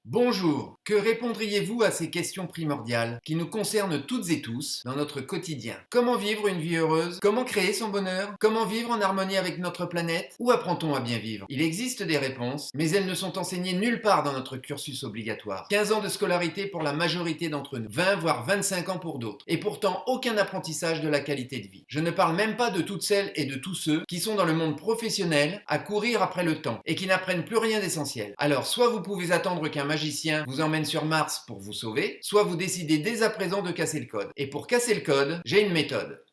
Bonjour, que répondriez-vous à ces questions primordiales qui nous concernent toutes et tous dans notre quotidien? Comment vivre une vie heureuse? Comment créer son bonheur? Comment vivre en harmonie avec notre planète? Où apprend-on à bien vivre? Il existe des réponses, mais elles ne sont enseignées nulle part dans notre cursus obligatoire. 15 ans de scolarité pour la majorité d'entre nous, 20 voire 25 ans pour d'autres, et pourtant aucun apprentissage de la qualité de vie. Je ne parle même pas de toutes celles et de tous ceux qui sont dans le monde professionnel à courir après le temps et qui n'apprennent plus rien d'essentiel. Alors soit vous pouvez attendre qu'un magicien vous emmène sur Mars pour vous sauver, soit vous décidez dès à présent de casser le code. Et pour casser le code, j'ai une méthode.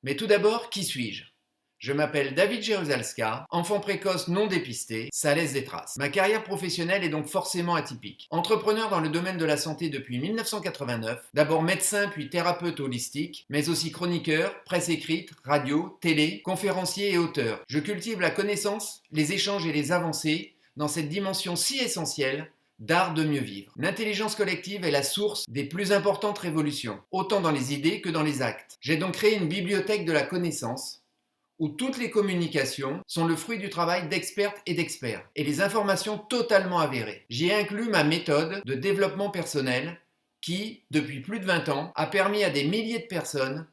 Mais tout d'abord, qui suis-je? Je m'appelle David Jerusalska, enfant précoce non dépisté, ça laisse des traces. Ma carrière professionnelle est donc forcément atypique. Entrepreneur dans le domaine de la santé depuis 1989, d'abord médecin puis thérapeute holistique, mais aussi chroniqueur, presse écrite, radio, télé, conférencier et auteur. Je cultive la connaissance, les échanges et les avancées dans cette dimension si essentielle d'art de mieux vivre. L'intelligence collective est la source des plus importantes révolutions, autant dans les idées que dans les actes. J'ai donc créé une bibliothèque de la connaissance où toutes les communications sont le fruit du travail d'expertes et d'experts, et les informations totalement avérées. J'y ai inclus ma méthode de développement personnel qui, depuis plus de 20 ans, a permis à des milliers de personnes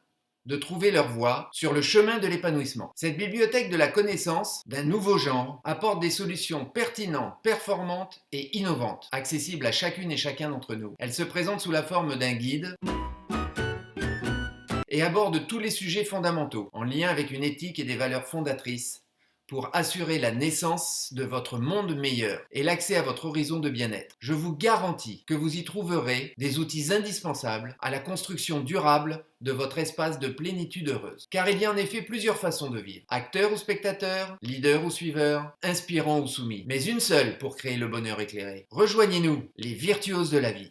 de trouver leur voie sur le chemin de l'épanouissement. Cette bibliothèque de la connaissance d'un nouveau genre apporte des solutions pertinentes, performantes et innovantes, accessibles à chacune et chacun d'entre nous. Elle se présente sous la forme d'un guide et aborde tous les sujets fondamentaux, en lien avec une éthique et des valeurs fondatrices, pour assurer la naissance de votre monde meilleur et l'accès à votre horizon de bien-être. Je vous garantis que vous y trouverez des outils indispensables à la construction durable de votre espace de plénitude heureuse. Car il y a en effet plusieurs façons de vivre. Acteur ou spectateur, leader ou suiveur, inspirant ou soumis. Mais une seule pour créer le bonheur éclairé. Rejoignez-nous, les virtuoses de la vie.